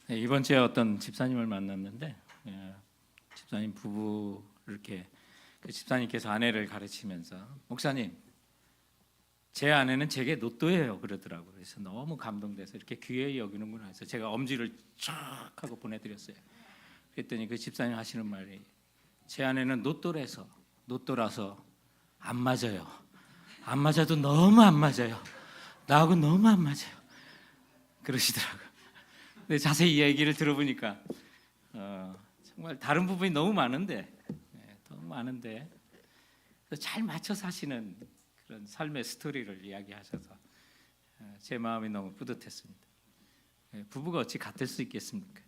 네, 이번 주에 어떤 집사님을 만났는데 집사님 부부 이렇게 그 집사님께서 아내를 가르치면서 목사님 제 아내는 제게 노또예요 그러더라고요. 그래서 너무 감동돼서 이렇게 귀하게 여기는구나 해서 제가 엄지를 쫙 하고 보내드렸어요. 그랬더니 그 집사님 하시는 말이 제 아내는 노또라서 안 맞아요. 안 맞아도 너무 안 맞아요. 나하고 너무 안 맞아요. 그러시더라고요. 근데 자세히 이 얘기를 들어보니까 정말 다른 부분이 너무 많은데 너무 많은데 잘 맞춰 사시는 그런 삶의 스토리를 이야기하셔서 제 마음이 너무 뿌듯했습니다. 부부가 어찌 같을 수 있겠습니까?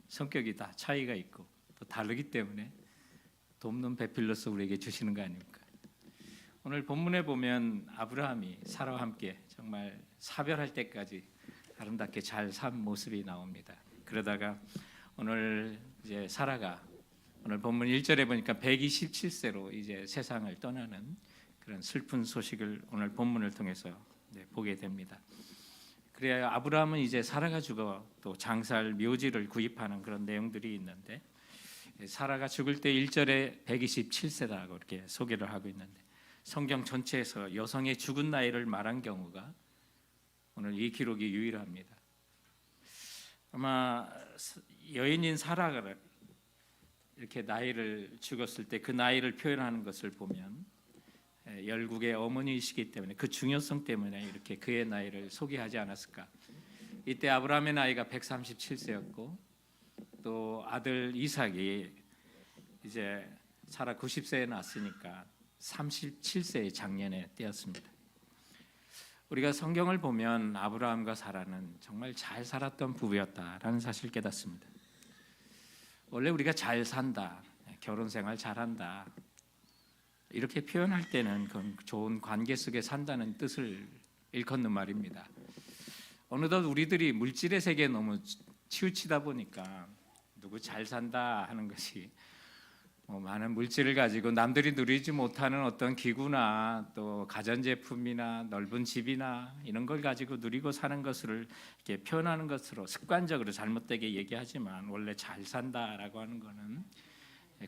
성격이 다 차이가 있고 또 다르기 때문에 돕는 배필로서 우리에게 주시는 거 아닙니까? 오늘 본문에 보면 아브라함이 사라와 함께 정말 사별할 때까지 아름답게 잘 산 모습이 나옵니다. 그러다가 오늘 이제 사라가 오늘 본문 1절에 보니까 127세로 이제 세상을 떠나는 그런 슬픈 소식을 오늘 본문을 통해서 보게 됩니다. 그래야 아브라함은 이제 사라가 죽어 또 장사할 묘지를 구입하는 그런 내용들이 있는데 사라가 죽을 때 1절에 127세다고 이렇게 소개를 하고 있는데 성경 전체에서 여성의 죽은 나이를 말한 경우가 오늘 이 기록이 유일합니다. 아마 여인인 사라가 이렇게 나이를 죽었을 때 그 나이를 표현하는 것을 보면 열국의 어머니이시기 때문에 그 중요성 때문에 이렇게 그의 나이를 소개하지 않았을까. 이때 아브라함의 나이가 137세였고 또 아들 이삭이 이제 사라 90세에 낳았으니까 37세의 장년에 되었습니다. 우리가 성경을 보면 아브라함과 사라는 정말 잘 살았던 부부였다라는 사실을 깨닫습니다. 원래 우리가 잘 산다, 결혼 생활 잘한다 이렇게 표현할 때는 그건 좋은 관계 속에 산다는 뜻을 일컫는 말입니다. 어느덧 우리들이 물질의 세계에 너무 치우치다 보니까 누구 잘 산다 하는 것이 많은 물질을 가지고 남들이 누리지 못하는 어떤 기구나 또 가전제품이나 넓은 집이나 이런 걸 가지고 누리고 사는 것을 이렇게 표현하는 것으로 습관적으로 잘못되게 얘기하지만 원래 잘 산다라고 하는 것은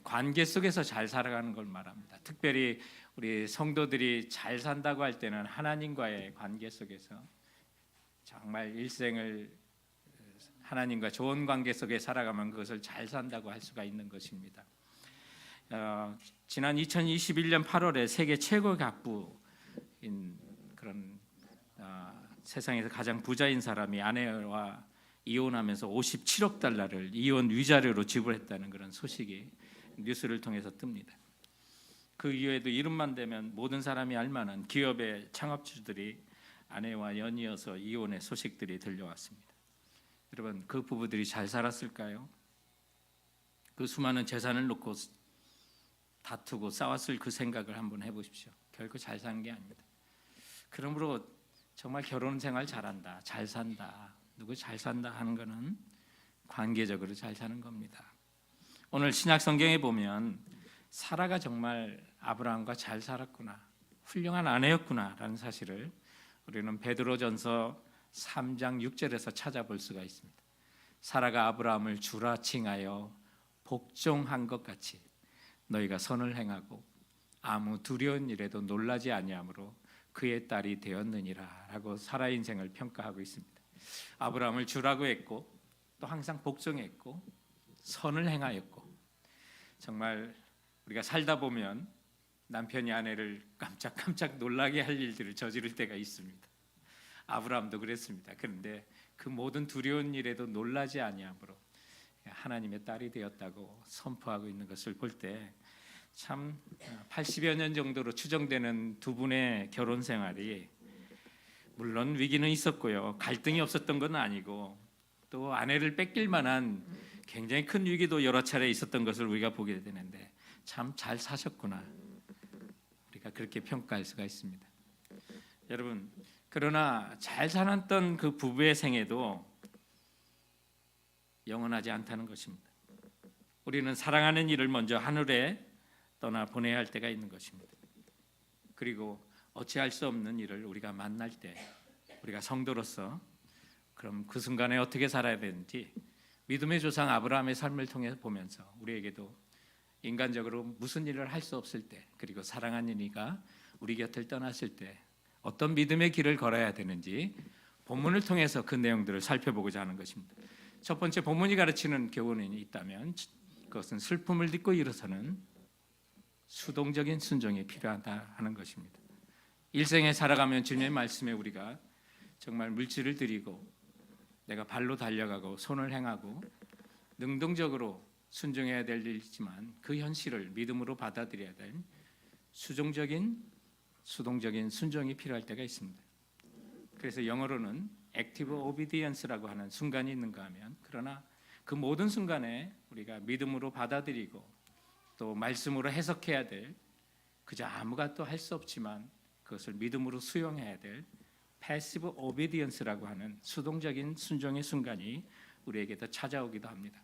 관계 속에서 잘 살아가는 걸 말합니다. 특별히 우리 성도들이 잘 산다고 할 때는 하나님과의 관계 속에서 정말 일생을 하나님과 좋은 관계 속에 살아가면 그것을 잘 산다고 할 수가 있는 것입니다. 지난 2021년 8월에 세계 최고 갑부인 그런 세상에서 가장 부자인 사람이 아내와 이혼하면서 57억 달러를 이혼 위자료로 지불했다는 그런 소식이 뉴스를 통해서 뜹니다. 그 이후에도 이름만 대면 모든 사람이 알만한 기업의 창업주들이 아내와 연이어서 이혼의 소식들이 들려왔습니다. 여러분, 그 부부들이 잘 살았을까요? 그 수많은 재산을 놓고 다투고 싸웠을 그 생각을 한번 해보십시오. 결코 잘 사는 게 아닙니다. 그러므로 정말 결혼 생활 잘한다, 잘 산다, 누구 잘 산다 하는 것은 관계적으로 잘 사는 겁니다. 오늘 신약 성경에 보면 사라가 정말 아브라함과 잘 살았구나, 훌륭한 아내였구나라는 사실을 우리는 베드로전서 3장 6절에서 찾아볼 수가 있습니다. 사라가 아브라함을 주라 칭하여 복종한 것 같이 너희가 선을 행하고 아무 두려운 일에도 놀라지 아니하므로 그의 딸이 되었느니라 라고 사라 인생을 평가하고 있습니다. 아브라함을 주라고 했고 또 항상 복종했고 선을 행하였고 정말 우리가 살다 보면 남편이 아내를 깜짝깜짝 놀라게 할 일들을 저지를 때가 있습니다. 아브라함도 그랬습니다. 그런데 그 모든 두려운 일에도 놀라지 아니하므로 하나님의 딸이 되었다고 선포하고 있는 것을 볼 때 참 80여 년 정도로 추정되는 두 분의 결혼 생활이 물론 위기는 있었고요, 갈등이 없었던 건 아니고 또 아내를 뺏길 만한 굉장히 큰 위기도 여러 차례 있었던 것을 우리가 보게 되는데 참 잘 사셨구나, 우리가 그렇게 평가할 수가 있습니다. 여러분, 그러나 잘 살았던 그 부부의 생애도 영원하지 않다는 것입니다. 우리는 사랑하는 이를 먼저 하늘에 떠나 보내야 할 때가 있는 것입니다. 그리고 어찌할 수 없는 일을 우리가 만날 때 우리가 성도로서 그럼 그 순간에 어떻게 살아야 되는지 믿음의 조상 아브라함의 삶을 통해 보면서 우리에게도 인간적으로 무슨 일을 할 수 없을 때, 그리고 사랑하는 이가 우리 곁을 떠났을 때 어떤 믿음의 길을 걸어야 되는지 본문을 통해서 그 내용들을 살펴보고자 하는 것입니다. 첫 번째, 본문이 가르치는 교훈이 있다면 그것은 슬픔을 딛고 일어서는 수동적인 순종이 필요하다 하는 것입니다. 일생에 살아가면 주님의 말씀에 우리가 정말 물질을 드리고 내가 발로 달려가고 손을 행하고 능동적으로 순종해야 될 일이지만 그 현실을 믿음으로 받아들여야 될 수동적인 순종이 필요할 때가 있습니다. 그래서 영어로는 active obedience라고 하는 순간이 있는가 하면, 그러나 그 모든 순간에 우리가 믿음으로 받아들이고 또 말씀으로 해석해야 될, 그저 아무것도 할 수 없지만 그것을 믿음으로 수용해야 될 passive obedience라고 하는 수동적인 순종의 순간이 우리에게도 찾아오기도 합니다.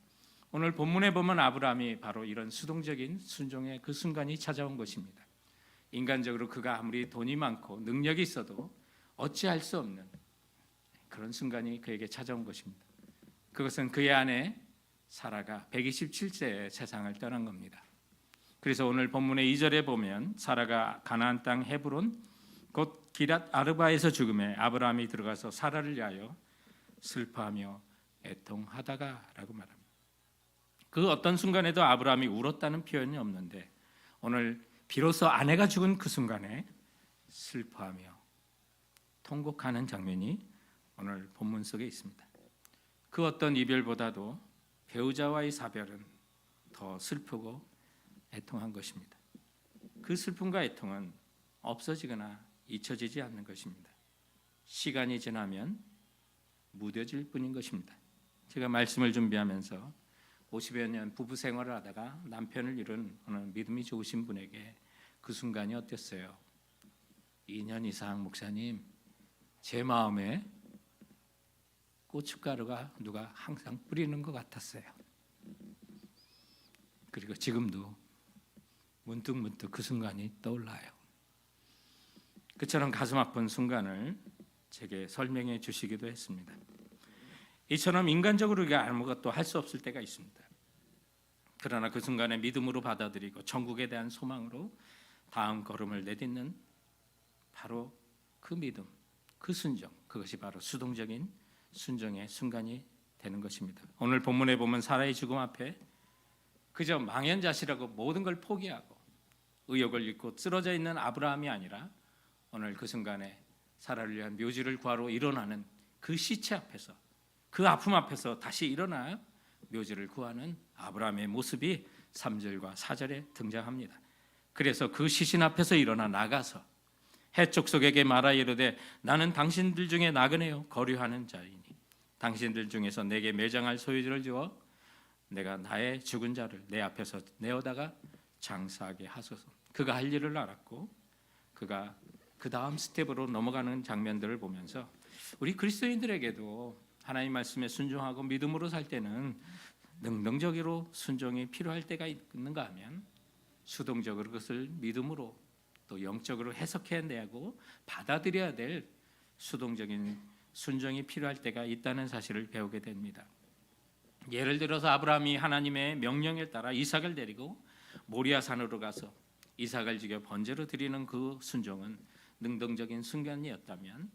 오늘 본문에 보면 아브라함이 바로 이런 수동적인 순종의 그 순간이 찾아온 것입니다. 인간적으로 그가 아무리 돈이 많고 능력이 있어도 어찌할 수 없는 그런 순간이 그에게 찾아온 것입니다. 그것은 그의 아내 사라가 127세에 세상을 떠난 겁니다. 그래서 오늘 본문의 2절에 보면 사라가 가나안 땅 헤브론 곧 기랏 아르바에서 죽음에 아브라함이 들어가서 사라를 위하여 슬퍼하며 애통하다가라고 말합니다. 그 어떤 순간에도 아브라함이 울었다는 표현이 없는데 오늘 비로소 아내가 죽은 그 순간에 슬퍼하며 통곡하는 장면이 오늘 본문 속에 있습니다. 그 어떤 이별보다도 배우자와의 사별은 더 슬프고 애통한 것입니다. 그 슬픔과 애통은 없어지거나 잊혀지지 않는 것입니다. 시간이 지나면 무뎌질 뿐인 것입니다. 제가 말씀을 준비하면서 50여 년 부부 생활을 하다가 남편을 잃은 어느 믿음이 좋으신 분에게 그 순간이 어땠어요? 2년 이상 목사님, 제 마음에 고춧가루가 누가 항상 뿌리는 것 같았어요. 그리고 지금도 문득 그 순간이 떠올라요. 그처럼 가슴 아픈 순간을 제게 설명해 주시기도 했습니다. 이처럼 인간적으로 우리가 아무것도 할 수 없을 때가 있습니다. 그러나 그 순간에 믿음으로 받아들이고 천국에 대한 소망으로 다음 걸음을 내딛는 바로 그 믿음, 그 순종, 그것이 바로 수동적인 순종의 순간이 되는 것입니다. 오늘 본문에 보면 사라의 죽음 앞에 그저 망연자실하고 모든 걸 포기하고 의욕을 잃고 쓰러져 있는 아브라함이 아니라 오늘 그 순간에 사라를 위한 묘지를 구하러 일어나는 그 시체 앞에서, 그 아픔 앞에서 다시 일어나 묘지를 구하는 아브라함의 모습이 3절과 4절에 등장합니다. 그래서 그 시신 앞에서 일어나 나가서 해족속에게 말하 이르되 나는 당신들 중에 나그네요 거류하는 자이니 당신들 중에서 내게 매장할 소유지를 주어 내가 나의 죽은 자를 내 앞에서 내어다가 장사하게 하소서. 그가 할 일을 알았고 그가 그 다음 스텝으로 넘어가는 장면들을 보면서 우리 그리스도인들에게도 하나님 말씀에 순종하고 믿음으로 살 때는 능동적으로 순종이 필요할 때가 있는가 하면 수동적으로 그것을 믿음으로 또 영적으로 해석해야 하고 받아들여야 될 수동적인 순종이 필요할 때가 있다는 사실을 배우게 됩니다. 예를 들어서 아브라함이 하나님의 명령에 따라 이삭을 데리고 모리아 산으로 가서 이삭을 죽여 번제로 드리는 그 순종은 능동적인 순종이었다면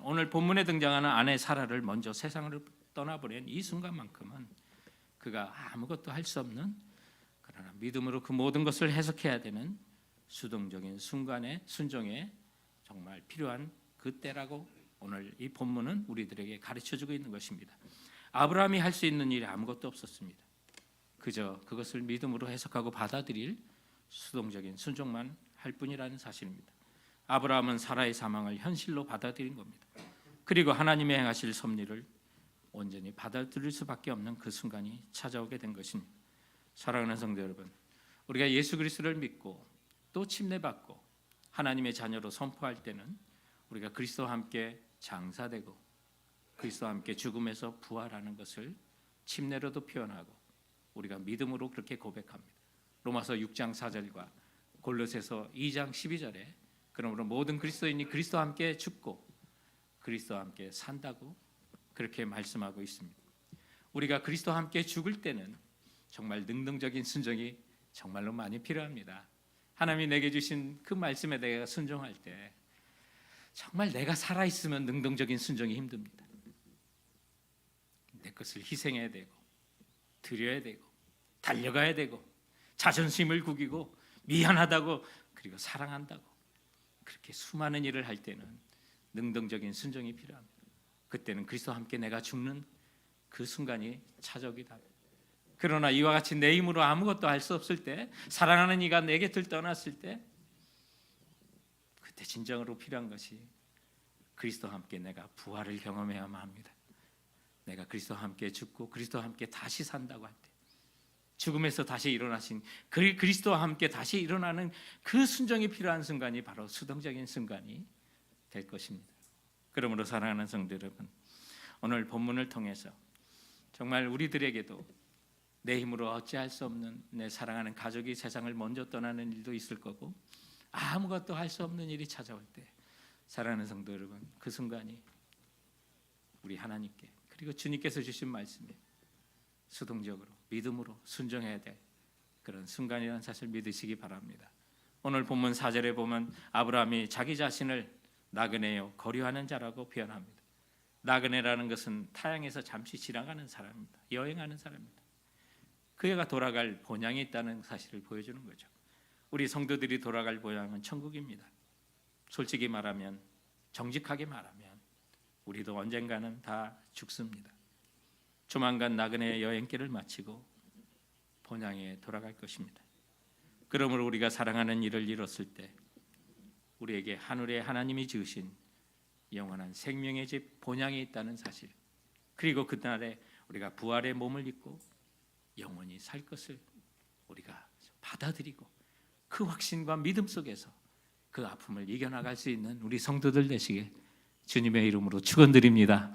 오늘 본문에 등장하는 아내 사라를 먼저 세상으로 떠나보낸 이 순간만큼은 그가 아무것도 할 수 없는, 그러나 믿음으로 그 모든 것을 해석해야 되는 수동적인 순간의 순종에 정말 필요한 그때라고 오늘 이 본문은 우리들에게 가르쳐주고 있는 것입니다. 아브라함이 할 수 있는 일이 아무것도 없었습니다. 그저 그것을 믿음으로 해석하고 받아들일 수동적인 순종만 할 뿐이라는 사실입니다. 아브라함은 사라의 사망을 현실로 받아들인 겁니다. 그리고 하나님의 행하실 섭리를 온전히 받아들일 수밖에 없는 그 순간이 찾아오게 된 것입니다. 사랑하는 성도 여러분, 우리가 예수 그리스도를 믿고 또 침례받고 하나님의 자녀로 선포할 때는 우리가 그리스도와 함께 장사되고 그리스도와 함께 죽음에서 부활하는 것을 침례로도 표현하고 우리가 믿음으로 그렇게 고백합니다. 로마서 6장 4절과 골로새서 2장 12절에 그러므로 모든 그리스도인이 그리스도와 함께 죽고 그리스도와 함께 산다고 그렇게 말씀하고 있습니다. 우리가 그리스도와 함께 죽을 때는 정말 능동적인 순종이 정말로 많이 필요합니다. 하나님이 내게 주신 그 말씀에 내가 순종할 때 정말 내가 살아있으면 능동적인 순종이 힘듭니다. 내 것을 희생해야 되고 드려야 되고 달려가야 되고 자존심을 구기고 미안하다고 그리고 사랑한다고 그렇게 수많은 일을 할 때는 능동적인 순종이 필요합니다. 그때는 그리스도와 함께 내가 죽는 그 순간이 찾아오기도 합니다. 그러나 이와 같이 내 힘으로 아무것도 할 수 없을 때, 사랑하는 이가 내 곁을 떠났을 때, 그때 진정으로 필요한 것이 그리스도와 함께 내가 부활을 경험해야만 합니다. 내가 그리스도와 함께 죽고 그리스도와 함께 다시 산다고 할 때, 죽음에서 다시 일어나신 그리스도와 함께 다시 일어나는 그 순종이 필요한 순간이 바로 수동적인 순간이 될 것입니다. 그러므로 사랑하는 성도 여러분, 오늘 본문을 통해서 정말 우리들에게도 내 힘으로 어찌할 수 없는 내 사랑하는 가족이 세상을 먼저 떠나는 일도 있을 거고 아무것도 할 수 없는 일이 찾아올 때 사랑하는 성도 여러분, 그 순간이 우리 하나님께 그리고 주님께서 주신 말씀에 수동적으로 믿음으로 순종해야 될 그런 순간이라는 사실 믿으시기 바랍니다. 오늘 본문 4절에 보면 아브라함이 자기 자신을 나그네요 거류하는 자라고 표현합니다. 나그네라는 것은 타향에서 잠시 지나가는 사람입니다. 여행하는 사람입니다. 그가 돌아갈 본향이 있다는 사실을 보여주는 거죠. 우리 성도들이 돌아갈 본향은 천국입니다. 솔직히 말하면, 정직하게 말하면 우리도 언젠가는 다 죽습니다. 조만간 나그네의 여행길을 마치고 본향에 돌아갈 것입니다. 그러므로 우리가 사랑하는 이를 잃었을 때 우리에게 하늘에 하나님이 지으신 영원한 생명의 집 본향이 있다는 사실, 그리고 그날에 우리가 부활의 몸을 입고 영원히 살 것을 우리가 받아들이고 그 확신과 믿음 속에서 그 아픔을 이겨나갈 수 있는 우리 성도들 되시길 주님의 이름으로 축원드립니다.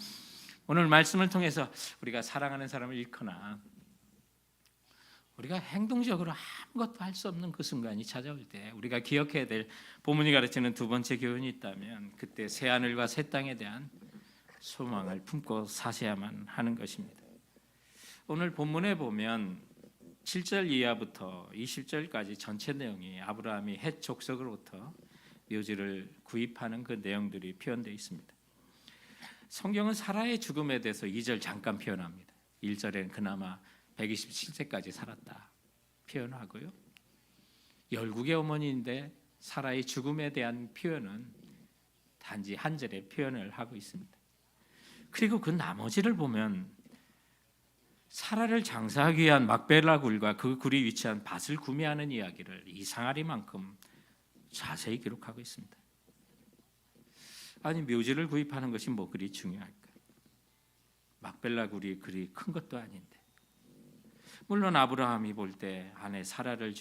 오늘 말씀을 통해서 우리가 사랑하는 사람을 잃거나 우리가 행동적으로 아무것도 할 수 없는 그 순간이 찾아올 때 우리가 기억해야 될 본문이 가르치는 두 번째 교훈이 있다면 그때 새 하늘과 새 땅에 대한 소망을 품고 사셔야만 하는 것입니다. 오늘 본문에 보면 7절 이하부터 20절까지 전체 내용이 아브라함이 헷 족속으로부터 묘지를 구입하는 그 내용들이 표현되어 있습니다. 성경은 사라의 죽음에 대해서 2절 잠깐 표현합니다. 1절에는 그나마 127세까지 살았다 표현하고요. 열국의 어머니인데 사라의 죽음에 대한 표현은 단지 한 절에 표현을 하고 있습니다. 그리고 그 나머지를 보면 사라를 장사하기 위한 막벨라 굴과 그 굴이 위치한 밭을 구매하는 이야기를 이상하리만큼 자세히 기록하고 있습니다. 아니, 묘지를 구입하는 것이 뭐 그리 중요할까? 막벨라 굴이 그리 큰 것도 아닌데. 물론 아브라함이 볼 때 아내 사라를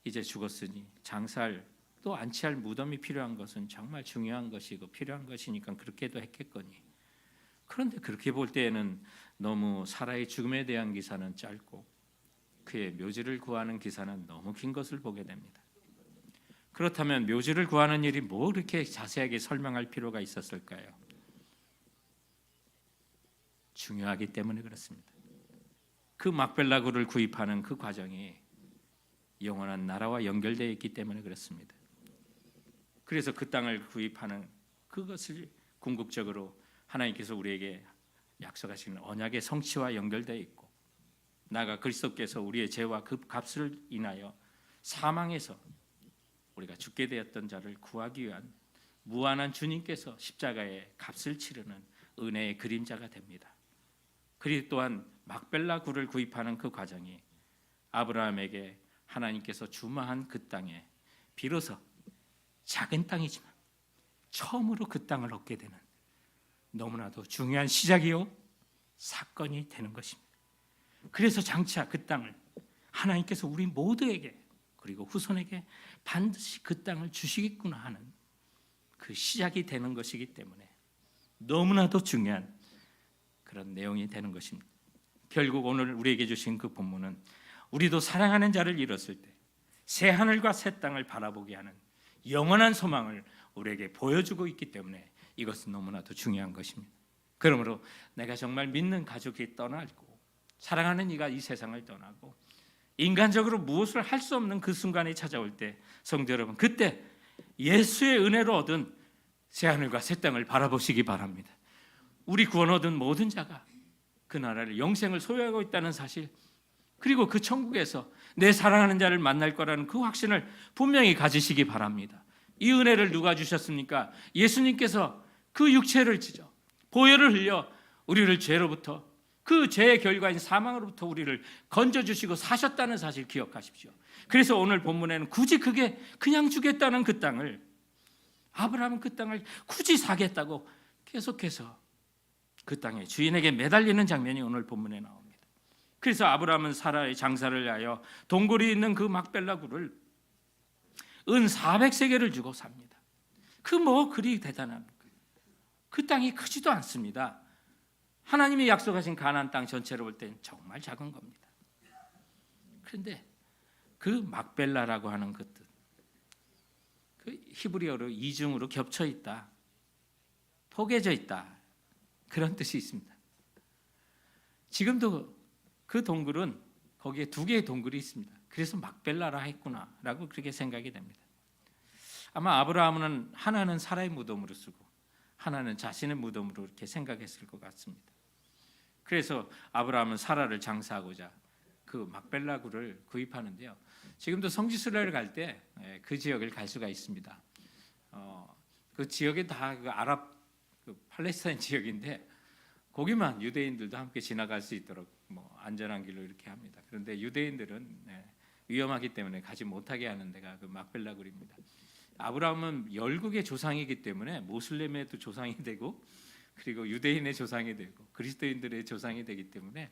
이제 죽었으니 장사할 또 안치할 무덤이 필요한 것은 정말 중요한 것이고 필요한 것이니까 그렇게도 했겠거니. 그런데 그렇게 볼 때에는 너무 사라의 죽음에 대한 기사는 짧고 그의 묘지를 구하는 기사는 너무 긴 것을 보게 됩니다. 그렇다면 묘지를 구하는 일이 뭐 그렇게 자세하게 설명할 필요가 있었을까요? 중요하기 때문에 그렇습니다. 그 막벨라 굴을 구입하는 그 과정이 영원한 나라와 연결되어 있기 때문에 그렇습니다. 그래서 그 땅을 구입하는 그것을 궁극적으로 하나님께서 우리에게 약속하시는 언약의 성취와 연결되어 있고, 나아가 그리스도께서 우리의 죄와 그 값을 인하여 사망에서 우리가 죽게 되었던 자를 구하기 위한 무한한 주님께서 십자가의 값을 치르는 은혜의 그림자가 됩니다. 그리고 또한 막벨라 굴을 구입하는 그 과정이 아브라함에게 하나님께서 주마한 그 땅에 비로소 작은 땅이지만 처음으로 그 땅을 얻게 되는 너무나도 중요한 시작이요 사건이 되는 것입니다. 그래서 장차 그 땅을 하나님께서 우리 모두에게 그리고 후손에게 반드시 그 땅을 주시겠구나 하는 그 시작이 되는 것이기 때문에 너무나도 중요한 그런 내용이 되는 것입니다. 결국 오늘 우리에게 주신 그 본문은 우리도 사랑하는 자를 잃었을 때 새 하늘과 새 땅을 바라보게 하는 영원한 소망을 우리에게 보여주고 있기 때문에 이것은 너무나도 중요한 것입니다. 그러므로 내가 정말 믿는 가족이 떠나고 사랑하는 이가 이 세상을 떠나고 인간적으로 무엇을 할 수 없는 그 순간이 찾아올 때, 성도 여러분, 그때 예수의 은혜로 얻은 새하늘과 새 땅을 바라보시기 바랍니다. 우리 구원 얻은 모든 자가 그 나라를, 영생을 소유하고 있다는 사실, 그리고 그 천국에서 내 사랑하는 자를 만날 거라는 그 확신을 분명히 가지시기 바랍니다. 이 은혜를 누가 주셨습니까? 예수님께서 그 육체를 찢어 보혈을 흘려 우리를 죄로부터, 그 죄의 결과인 사망으로부터 우리를 건져주시고 사셨다는 사실 기억하십시오. 그래서 오늘 본문에는 굳이 그게 그냥 주겠다는 그 땅을, 아브라함은 그 땅을 굳이 사겠다고 계속해서 그 땅에 주인에게 매달리는 장면이 오늘 본문에 나옵니다. 그래서 아브라함은 사라의 장사를 하여 동굴이 있는 그 막벨라 굴을 은 400세겔을 주고 삽니다. 그 뭐 그리 대단한 거예요. 그 땅이 크지도 않습니다. 하나님이 약속하신 가나안 땅 전체로 볼 땐 정말 작은 겁니다. 그런데 그 막벨라라고 하는 것들, 그 히브리어로 이중으로 겹쳐 있다, 포개져 있다, 그런 뜻이 있습니다. 지금도 그 동굴은 거기에 두 개의 동굴이 있습니다. 그래서 막벨라라 했구나라고 그렇게 생각이 됩니다. 아마 아브라함은 하나는 사라의 무덤으로 쓰고 하나는 자신의 무덤으로 이렇게 생각했을 것 같습니다. 그래서 아브라함은 사라를 장사하고자 그 막벨라 굴을 구입하는데요. 지금도 성지순례를 갈 때 그 지역을 갈 수가 있습니다. 그 지역이 다 그 아랍, 그 팔레스타인 지역인데 거기만 유대인들도 함께 지나갈 수 있도록 뭐 안전한 길로 이렇게 합니다. 그런데 유대인들은 위험하기 때문에 가지 못하게 하는 데가 그 막벨라 굴입니다. 아브라함은 열국의 조상이기 때문에 모슬렘에도 조상이 되고, 그리고 유대인의 조상이 되고 그리스도인들의 조상이 되기 때문에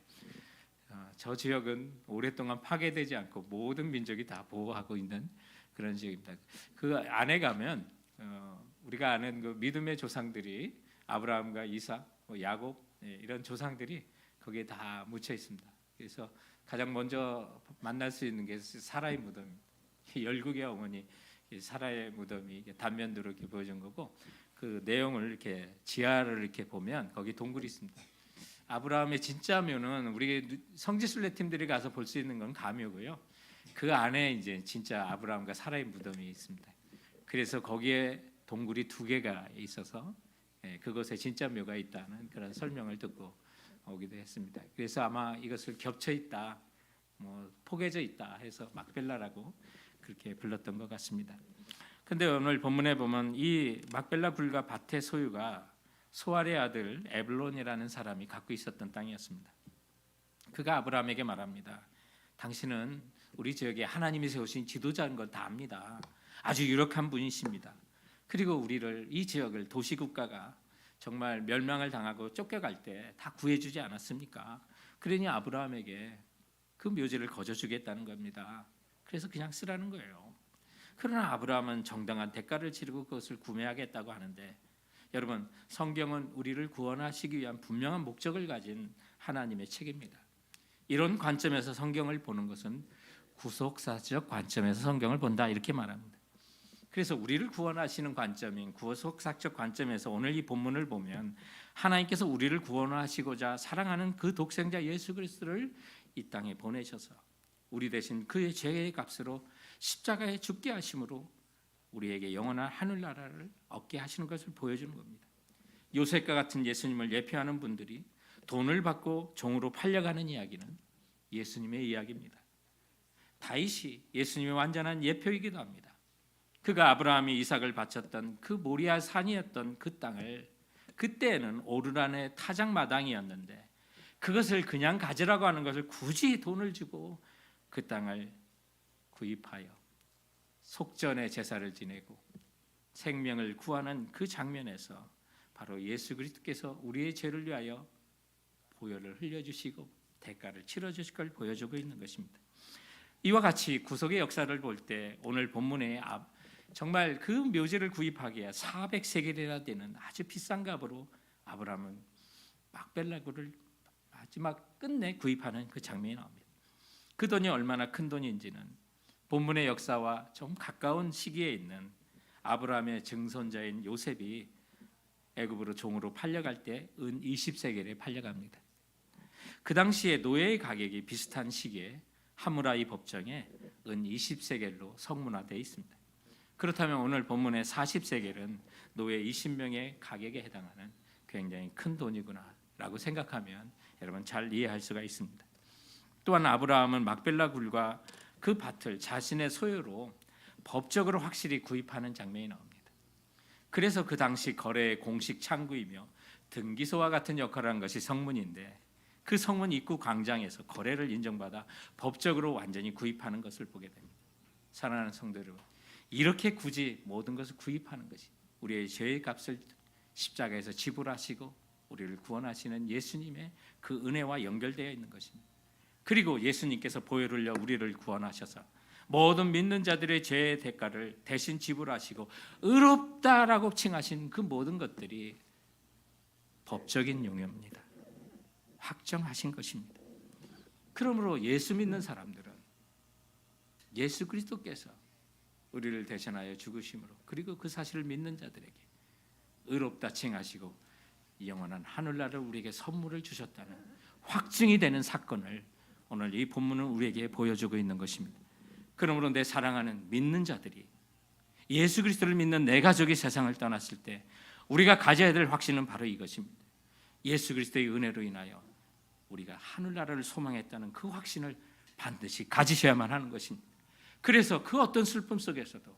저 지역은 오랫동안 파괴되지 않고 모든 민족이 다 보호하고 있는 그런 지역입니다. 그 안에 가면 우리가 아는 그 믿음의 조상들이, 아브라함과 이삭, 야곱, 이런 조상들이 거기에 다 묻혀 있습니다. 그래서 가장 먼저 만날 수 있는 게 사라의 무덤입니다. 열국의 어머니 사라의 무덤이 단면도로 이렇게 보여준 거고, 그 내용을 이렇게 지하를 이렇게 보면 거기 동굴이 있습니다. 아브라함의 진짜 묘는 우리 성지순례 팀들이 가서 볼 수 있는 건 가묘고요. 그 안에 이제 진짜 아브라함과 사라의 무덤이 있습니다. 그래서 거기에 동굴이 두 개가 있어서 그곳에 진짜 묘가 있다는 그런 설명을 듣고 오기도 했습니다. 그래서 아마 이것을 겹쳐 있다, 뭐 포개져 있다 해서 막벨라라고 그렇게 불렀던 것 같습니다. 근데 오늘 본문에 보면 이 막벨라 굴과 밭의 소유가 소알의 아들 에블론이라는 사람이 갖고 있었던 땅이었습니다. 그가 아브라함에게 말합니다. 당신은 우리 지역에 하나님이 세우신 지도자인 건 다 압니다. 아주 유력한 분이십니다. 그리고 우리를, 이 지역을, 도시국가가 정말 멸망을 당하고 쫓겨갈 때 다 구해주지 않았습니까? 그러니 아브라함에게 그 묘지를 거저주겠다는 겁니다. 그래서 그냥 쓰라는 거예요. 그러나 아브라함은 정당한 대가를 치르고 그것을 구매하겠다고 하는데, 여러분, 성경은 우리를 구원하시기 위한 분명한 목적을 가진 하나님의 책입니다. 이런 관점에서 성경을 보는 것은 구속사적 관점에서 성경을 본다, 이렇게 말합니다. 그래서 우리를 구원하시는 관점인 구속사적 관점에서 오늘 이 본문을 보면 하나님께서 우리를 구원하시고자 사랑하는 그 독생자 예수 그리스도를 이 땅에 보내셔서 우리 대신 그의 죄의 값으로 십자가에 죽게 하심으로 우리에게 영원한 하늘나라를 얻게 하시는 것을 보여주는 겁니다. 요셉과 같은 예수님을 예표하는 분들이 돈을 받고 종으로 팔려가는 이야기는 예수님의 이야기입니다. 다윗이 예수님의 완전한 예표이기도 합니다. 그가 아브라함이 이삭을 바쳤던 그 모리아 산이었던 그 땅을, 그때는 오르란의 타작마당이었는데 그것을 그냥 가지라고 하는 것을 굳이 돈을 주고 그 땅을 구입하여 속전의 제사를 지내고 생명을 구하는 그 장면에서 바로 예수 그리스도께서 우리의 죄를 위하여 보혈을 흘려주시고 대가를 치러주실 걸 보여주고 있는 것입니다. 이와 같이 구속의 역사를 볼 때 오늘 본문에 정말 그 묘지를 구입하기에 400세겔이나 되는 아주 비싼 값으로 아브라함은 막벨라 굴을 마지막 끝내 구입하는 그 장면이 나옵니다. 그 돈이 얼마나 큰 돈인지는 본문의 역사와 좀 가까운 시기에 있는 아브라함의 증손자인 요셉이 애굽으로 종으로 팔려갈 때 은 20세겔에 팔려갑니다. 그 당시에 노예의 가격이 비슷한 시기에 하무라이 법정에 은 20세겔로 성문화되어 있습니다. 그렇다면 오늘 본문의 40세겔은 노예 20명의 가격에 해당하는 굉장히 큰 돈이구나라고 생각하면 여러분 잘 이해할 수가 있습니다. 또한 아브라함은 막벨라 굴과 그 밭을 자신의 소유로 법적으로 확실히 구입하는 장면이 나옵니다. 그래서 그 당시 거래의 공식 창구이며 등기소와 같은 역할을 한 것이 성문인데, 그 성문 입구 광장에서 거래를 인정받아 법적으로 완전히 구입하는 것을 보게 됩니다. 사랑하는 성도 여러분, 이렇게 굳이 모든 것을 구입하는 것이 우리의 죄의 값을 십자가에서 지불하시고 우리를 구원하시는 예수님의 그 은혜와 연결되어 있는 것입니다. 그리고 예수님께서 보혈을 흘려 우리를 구원하셔서 모든 믿는 자들의 죄의 대가를 대신 지불하시고 의롭다라고 칭하신 그 모든 것들이 법적인 용어입니다. 확정하신 것입니다. 그러므로 예수 믿는 사람들은 예수 그리스도께서 우리를 대신하여 죽으심으로, 그리고 그 사실을 믿는 자들에게 의롭다 칭하시고 영원한 하늘나라를 우리에게 선물을 주셨다는 확증이 되는 사건을 오늘 이 본문은 우리에게 보여주고 있는 것입니다. 그러므로 내 사랑하는 믿는 자들이 예수 그리스도를 믿는 내 가족이 세상을 떠났을 때 우리가 가져야 될 확신은 바로 이것입니다. 예수 그리스도의 은혜로 인하여 우리가 하늘나라를 소망했다는 그 확신을 반드시 가지셔야만 하는 것입니다. 그래서 그 어떤 슬픔 속에서도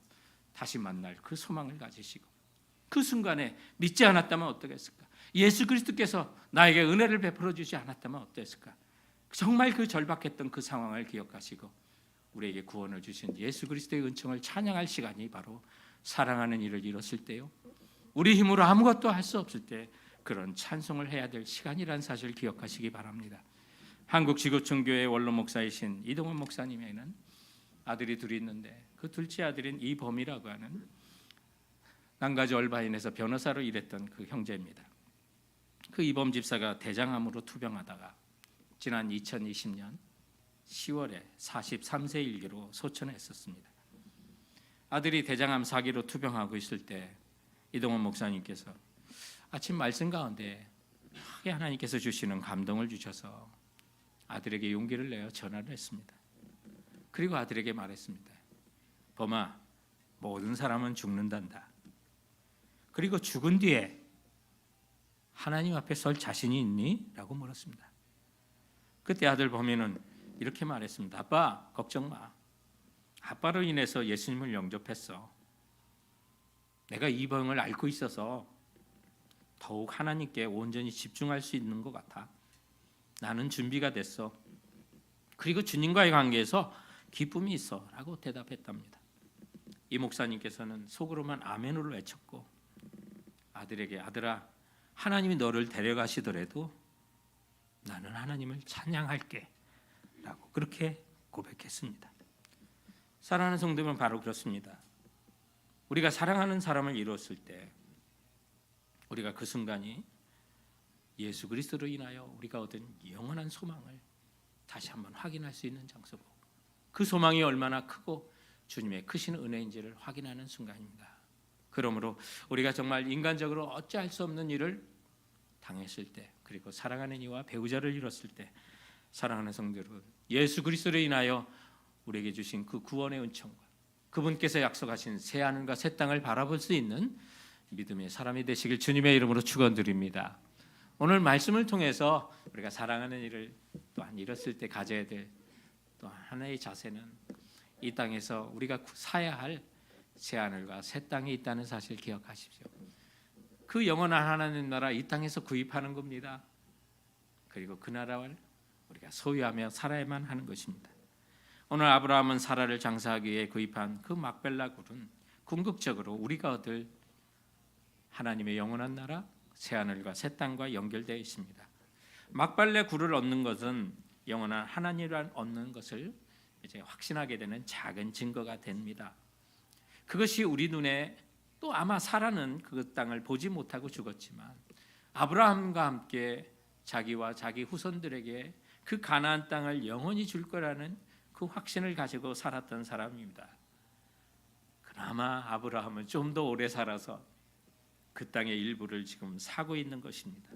다시 만날 그 소망을 가지시고, 그 순간에 믿지 않았다면 어떠겠을까? 예수 그리스도께서 나에게 은혜를 베풀어 주지 않았다면 어땠을까? 정말 그 절박했던 그 상황을 기억하시고 우리에게 구원을 주신 예수 그리스도의 은총을 찬양할 시간이 바로 사랑하는 일을 이뤘을 때요, 우리 힘으로 아무것도 할 수 없을 때 그런 찬송을 해야 될 시간이라는 사실을 기억하시기 바랍니다. 한국지구촌교회 원로 목사이신 이동원 목사님에는 아들이 둘이 있는데, 그 둘째 아들인 이범이라고 하는 난가지 얼바인에서 변호사로 일했던 그 형제입니다. 그 이범 집사가 대장암으로 투병하다가 지난 2020년 10월에 43세 일기로 소천했었습니다. 아들이 대장암 4기로 투병하고 있을 때 이동원 목사님께서 아침 말씀 가운데 크게 하나님께서 주시는 감동을 주셔서 아들에게 용기를 내어 전화를 했습니다. 그리고 아들에게 말했습니다. 범아, 모든 사람은 죽는단다. 그리고 죽은 뒤에 하나님 앞에 설 자신이 있니? 라고 물었습니다. 그때 아들 범이는 이렇게 말했습니다. 아빠, 걱정 마. 아빠로 인해서 예수님을 영접했어. 내가 이 병을 앓고 있어서 더욱 하나님께 온전히 집중할 수 있는 것 같아. 나는 준비가 됐어. 그리고 주님과의 관계에서 기쁨이 있어 라고 대답했답니다. 이 목사님께서는 속으로만 아멘으로 외쳤고 아들에게, 아들아, 하나님이 너를 데려가시더라도 나는 하나님을 찬양할게 라고 그렇게 고백했습니다. 사랑하는 성도는 바로 그렇습니다. 우리가 사랑하는 사람을 이루었을 때 우리가 그 순간이 예수 그리스도로 인하여 우리가 얻은 영원한 소망을 다시 한번 확인할 수 있는 장소고, 그 소망이 얼마나 크고 주님의 크신 은혜인지를 확인하는 순간입니다. 그러므로 우리가 정말 인간적으로 어찌할 수 없는 일을 당했을 때, 그리고 사랑하는 이와 배우자를 잃었을 때, 사랑하는 성도 여러분, 예수 그리스도로 인하여 우리에게 주신 그 구원의 은총과 그분께서 약속하신 새 하늘과 새 땅을 바라볼 수 있는 믿음의 사람이 되시길 주님의 이름으로 축원드립니다. 오늘 말씀을 통해서 우리가 사랑하는 일을 또한 잃었을 때 가져야 될 또 하나의 자세는 이 땅에서 우리가 사야 할 새 하늘과 새 땅이 있다는 사실 기억하십시오. 그 영원한 하나님 나라 이 땅에서 구입하는 겁니다. 그리고 그 나라를 우리가 소유하며 살아야만 하는 것입니다. 오늘 아브라함은 사라를 장사하기 위해 구입한 그 막벨라 굴은 궁극적으로 우리가 얻을 하나님의 영원한 나라 새 하늘과 새 땅과 연결되어 있습니다. 막벨라 굴을 얻는 것은 영원한 하나님을 얻는 것을 이제 확신하게 되는 작은 증거가 됩니다. 그것이 우리 눈에, 또 아마 사라는 그 땅을 보지 못하고 죽었지만 아브라함과 함께 자기와 자기 후손들에게 그 가나안 땅을 영원히 줄 거라는 그 확신을 가지고 살았던 사람입니다. 그나마 아브라함은 좀 더 오래 살아서 그 땅의 일부를 지금 사고 있는 것입니다.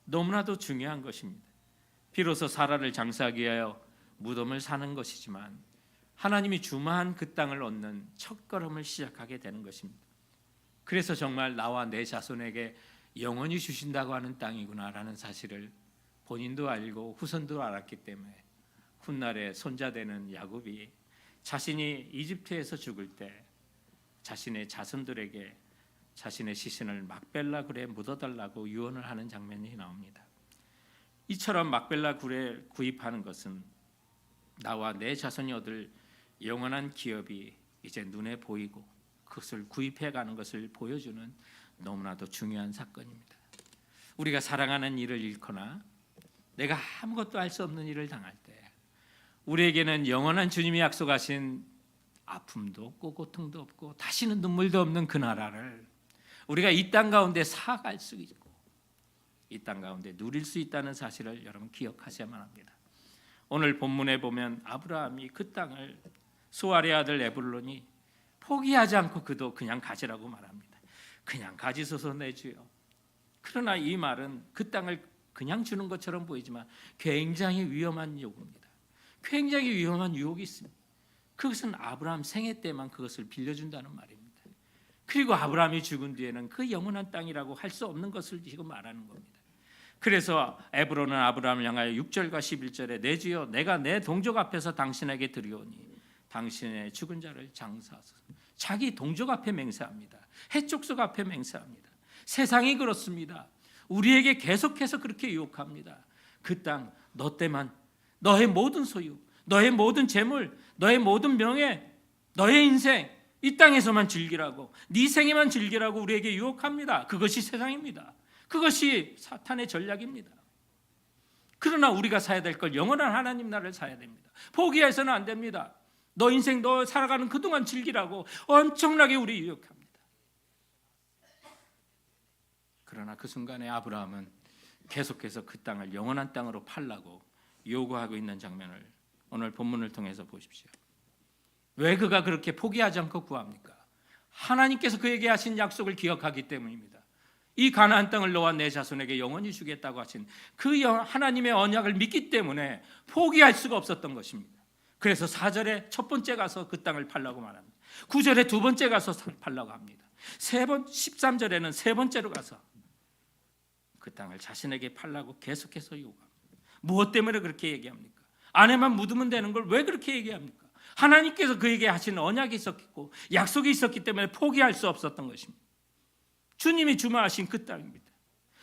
너무나도 중요한 것입니다. 비로소 사라를 장사하기 위하여 무덤을 사는 것이지만 하나님이 주마한 그 땅을 얻는 첫걸음을 시작하게 되는 것입니다. 그래서 정말 나와 내 자손에게 영원히 주신다고 하는 땅이구나라는 사실을 본인도 알고 후손도 알았기 때문에 훗날에 손자되는 야곱이 자신이 이집트에서 죽을 때 자신의 자손들에게 자신의 시신을 막벨라 굴에 묻어달라고 유언을 하는 장면이 나옵니다. 이처럼 막벨라 굴에 구입하는 것은 나와 내 자손이 얻을 영원한 기업이 이제 눈에 보이고 그것을 구입해가는 것을 보여주는 너무나도 중요한 사건입니다. 우리가 사랑하는 일을 잃거나 내가 아무것도 할 수 없는 일을 당할 때 우리에게는 영원한 주님이 약속하신 아픔도 없고 고통도 없고 다시는 눈물도 없는 그 나라를 우리가 이 땅 가운데 살아갈 수 있고 이 땅 가운데 누릴 수 있다는 사실을 여러분 기억하셔야만 합니다. 오늘 본문에 보면 아브라함이 그 땅을 수알의 아들 에불론이 포기하지 않고 그도 그냥 가지라고 말합니다. 그냥 가지소서 내 주여. 그러나 이 말은 그 땅을 그냥 주는 것처럼 보이지만 굉장히 위험한 요구입니다. 굉장히 위험한 유혹이 있습니다. 그것은 아브라함 생애 때만 그것을 빌려준다는 말입니다. 그리고 아브라함이 죽은 뒤에는 그 영원한 땅이라고 할 수 없는 것을 지금 말하는 겁니다. 그래서 에브론은 아브라함을 향하여 6절과 11절에 내 주여 내가 내 동족 앞에서 당신에게 드리오니 당신의 죽은 자를 장사하소서. 자기 동족 앞에 맹세합니다. 해족속 앞에 맹세합니다. 세상이 그렇습니다. 우리에게 계속해서 그렇게 유혹합니다. 그 땅 너 때만 너의 모든 소유, 너의 모든 재물, 너의 모든 명예, 너의 인생 이 땅에서만 즐기라고 네 생에만 즐기라고 우리에게 유혹합니다. 그것이 세상입니다. 그것이 사탄의 전략입니다. 그러나 우리가 사야 될 걸 영원한 하나님 나라를 사야 됩니다. 포기해서는 안 됩니다. 너 인생 너 살아가는 그동안 즐기라고 엄청나게 우리 유혹합니다. 그러나 그 순간에 아브라함은 계속해서 그 땅을 영원한 땅으로 팔라고 요구하고 있는 장면을 오늘 본문을 통해서 보십시오. 왜 그가 그렇게 포기하지 않고 구합니까? 하나님께서 그에게 하신 약속을 기억하기 때문입니다. 이 가나안 땅을 너와 내 자손에게 영원히 주겠다고 하신 그 하나님의 언약을 믿기 때문에 포기할 수가 없었던 것입니다. 그래서 4절에 첫 번째 가서 그 땅을 팔라고 말합니다. 9절에 두 번째 가서 팔라고 합니다. 13절에는 세 번째로 가서 그 땅을 자신에게 팔라고 계속해서 요구합니다. 무엇 때문에 그렇게 얘기합니까? 안에만 묻으면 되는 걸 왜 그렇게 얘기합니까? 하나님께서 그에게 하신 언약이 있었고 약속이 있었기 때문에 포기할 수 없었던 것입니다. 주님이 주마하신 그 땅입니다.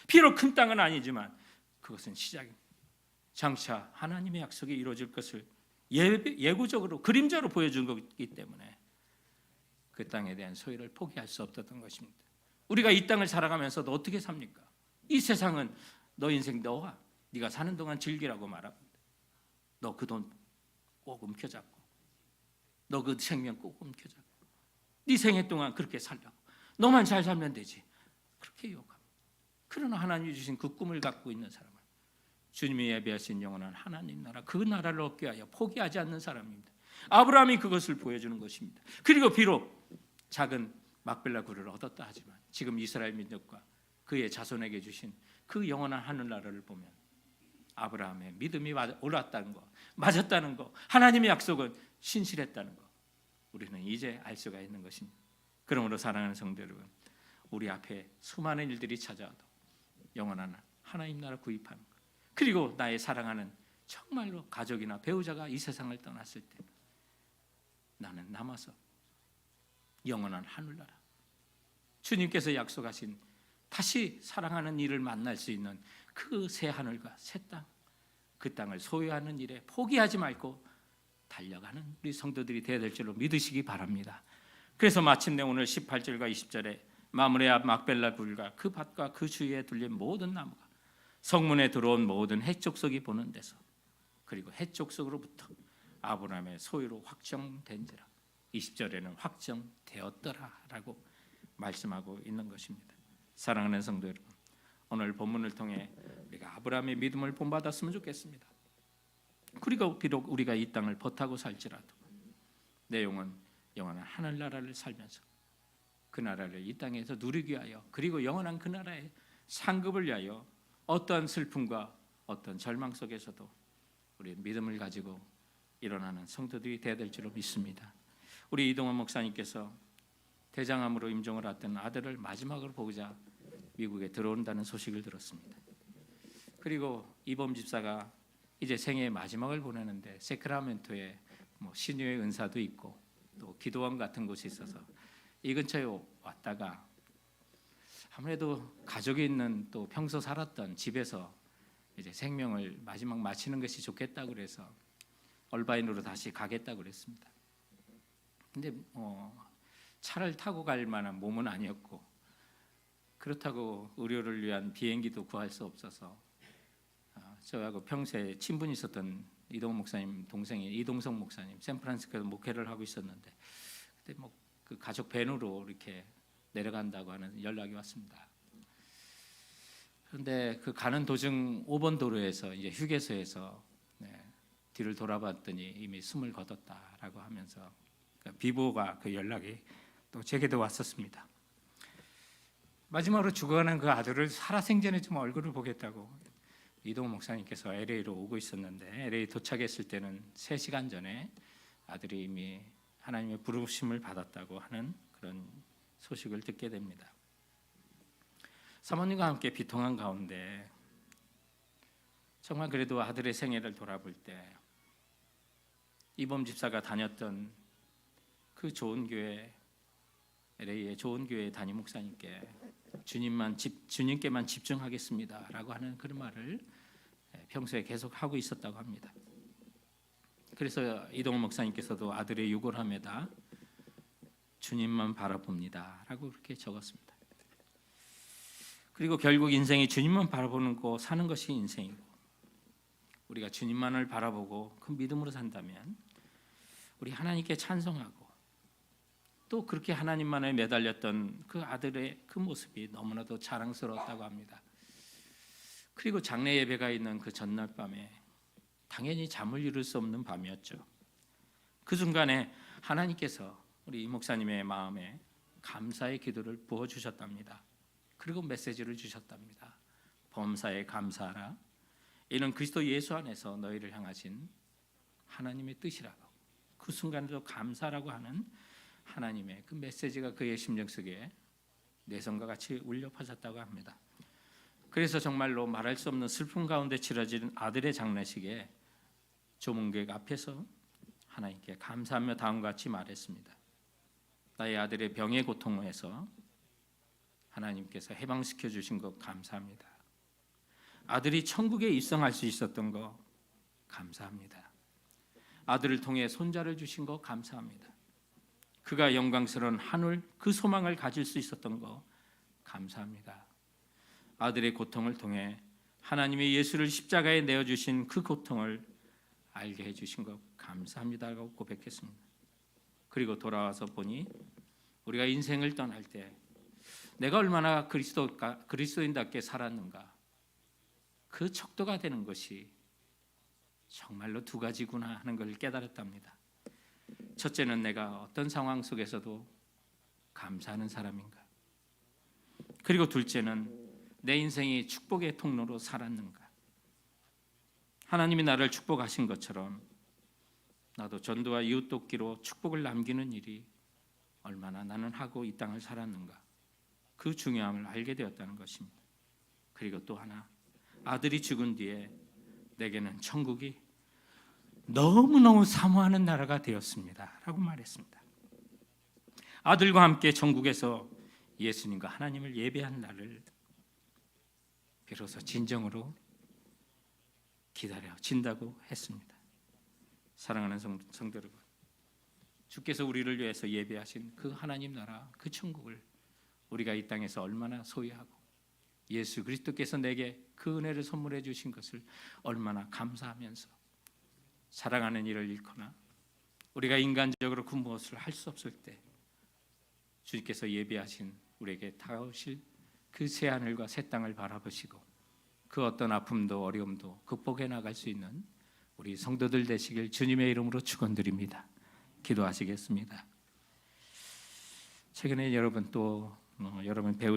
비록 큰 땅은 아니지만 그것은 시작입니다. 장차 하나님의 약속이 이루어질 것을 예고적으로 그림자로 보여준 것이기 때문에 그 땅에 대한 소유를 포기할 수 없었던 것입니다. 우리가 이 땅을 살아가면서도 어떻게 삽니까? 이 세상은 너 인생 너가 네가 사는 동안 즐기라고 말합니다. 너 그 돈 꼭 움켜잡고 너 그 생명 꼭 움켜잡고 네 생애 동안 그렇게 살라고 너만 잘 살면 되지 그렇게 요구합니다. 그러나 하나님이 주신 그 꿈을 갖고 있는 사람은 주님이 예비하신 영원한 하나님 나라 그 나라를 얻기 위하여 포기하지 않는 사람입니다. 아브라함이 그것을 보여주는 것입니다. 그리고 비록 작은 막벨라 굴을 얻었다 하지만 지금 이스라엘 민족과 그의 자손에게 주신 그 영원한 하늘나라를 보면 아브라함의 믿음이 옳았다는 거, 맞았다는 거, 하나님의 약속은 신실했다는 거 우리는 이제 알 수가 있는 것입니다. 그러므로 사랑하는 성도 여러분, 우리 앞에 수많은 일들이 찾아와도 영원한 하나님 나라 구입하는 것, 그리고 나의 사랑하는 정말로 가족이나 배우자가 이 세상을 떠났을 때 나는 남아서 영원한 하늘나라, 주님께서 약속하신 다시 사랑하는 이를 만날 수 있는 그 새 하늘과 새 땅, 그 땅을 소유하는 일에 포기하지 말고 달려가는 우리 성도들이 되어야 될 줄로 믿으시기 바랍니다. 그래서 마침내 오늘 18절과 20절에 마므레 앞 막벨라 굴과 그 밭과 그 주위에 둘린 모든 나무가 성문에 들어온 모든 해족속이 보는 데서 그리고 해족속으로부터 아브라함의 소유로 확정된지라 20절에는 확정되었더라라고 말씀하고 있는 것입니다. 사랑하는 성도 여러분, 오늘 본문을 통해 우리가 아브라함의 믿음을 본받았으면 좋겠습니다. 그리고 비록 우리가 이 땅을 벗하고 살지라도 내 영은 영원한 하늘나라를 살면서 그 나라를 이 땅에서 누리기 위하여 그리고 영원한 그 나라의 상급을 위하여 어떠한 슬픔과 어떤 절망 속에서도 우리 믿음을 가지고 일어나는 성도들이 되어야 될 줄로 믿습니다. 우리 이동원 목사님께서 대장암으로 임종을 앞둔 아들을 마지막으로 보고자 미국에 들어온다는 소식을 들었습니다. 그리고 이범 집사가 이제 생애의 마지막을 보내는데 세크라멘토에 신유의 은사도 있고 또 기도원 같은 곳이 있어서 이 근처에 왔다가 아무래도 가족이 있는 또 평소 살았던 집에서 이제 생명을 마지막 마치는 것이 좋겠다고 그래서 얼바인으로 다시 가겠다고 그랬습니다. 근데 차를 타고 갈 만한 몸은 아니었고 그렇다고 의료를 위한 비행기도 구할 수 없어서 저하고 평소에 친분이 있었던 이동훈 목사님 동생인 이동성 목사님 샌프란시스코에서 목회를 하고 있었는데 그때 그 가족 밴으로 이렇게 내려간다고 하는 연락이 왔습니다. 그런데 그 가는 도중 5번 도로에서 이제 휴게소에서 뒤를 돌아봤더니 이미 숨을 거뒀다라고 하면서 비보가 그 연락이 또 제게도 왔었습니다. 마지막으로 죽어가는 그 아들을 살아생전에 좀 얼굴을 보겠다고 이동훈 목사님께서 LA로 오고 있었는데 LA 도착했을 때는 3시간 전에 아들이 이미 하나님의 부르심을 받았다고 하는 그런 소식을 듣게 됩니다. 사모님과 함께 비통한 가운데 정말 그래도 아들의 생애를 돌아볼 때 이범 집사가 다녔던 그 좋은 교회 LA의 좋은 교회 담임 목사님께 주님께만 집중하겠습니다라고 하는 그런 말을 평소에 계속 하고 있었다고 합니다. 그래서 이동훈 목사님께서도 아들의 유골함에다 주님만 바라봅니다라고 그렇게 적었습니다. 그리고 결국 인생이 주님만 바라보는 거 사는 것이 인생이고 우리가 주님만을 바라보고 그 믿음으로 산다면 우리 하나님께 찬송하고 또 그렇게 하나님만에 매달렸던 그 아들의 그 모습이 너무나도 자랑스러웠다고 합니다. 그리고 장례 예배가 있는 그 전날 밤에 당연히 잠을 이룰 수 없는 밤이었죠. 그 순간에 하나님께서 우리 이 목사님의 마음에 감사의 기도를 부어주셨답니다. 그리고 메시지를 주셨답니다. 범사에 감사하라. 이는 그리스도 예수 안에서 너희를 향하신 하나님의 뜻이라고. 그 순간에도 감사라고 하는 하나님의 그 메시지가 그의 심령 속에 내성과 같이 울려 퍼졌다고 합니다. 그래서 정말로 말할 수 없는 슬픔 가운데 치러진 아들의 장례식에 조문객 앞에서 하나님께 감사하며 다음과 같이 말했습니다. 나의 아들의 병의 고통에서 하나님께서 해방시켜 주신 것 감사합니다. 아들이 천국에 입성할 수 있었던 것 감사합니다. 아들을 통해 손자를 주신 것 감사합니다. 그가 영광스러운 하늘 그 소망을 가질 수 있었던 것 감사합니다. 아들의 고통을 통해 하나님의 예수를 십자가에 내어주신 그 고통을 알게 해주신 것 감사합니다라고 고백했습니다. 그리고 돌아와서 보니 우리가 인생을 떠날 때 내가 얼마나 그리스도인답게 살았는가 그 척도가 되는 것이 정말로 2가지구나 하는 걸 깨달았답니다. 첫째는 내가 어떤 상황 속에서도 감사하는 사람인가. 그리고 둘째는 내 인생이 축복의 통로로 살았는가. 하나님이 나를 축복하신 것처럼 나도 전도와 이웃 돕기로 축복을 남기는 일이 얼마나 나는 하고 이 땅을 살았는가. 그 중요함을 알게 되었다는 것입니다. 그리고 또 하나, 아들이 죽은 뒤에 내게는 천국이 너무너무 사모하는 나라가 되었습니다 라고 말했습니다. 아들과 함께 천국에서 예수님과 하나님을 예배한 날을 비로소 진정으로 기다려진다고 했습니다. 사랑하는 성도 여러분, 주께서 우리를 위해서 예배하신 그 하나님 나라, 그 천국을 우리가 이 땅에서 얼마나 소유하고 예수 그리스도께서 내게 그 은혜를 선물해 주신 것을 얼마나 감사하면서 사랑하는 일을 잃거나 우리가 인간적으로 그 무엇을 할 수 없을 때 주께서 예배하신 우리에게 다가오실 그 새 하늘과 새 땅을 바라보시고 그 어떤 아픔도 어려움도 극복해 나갈 수 있는 우리 성도들 되시길 주님의 이름으로 축원드립니다. 기도하시겠습니다. 최근에 여러분 또 여러분 배우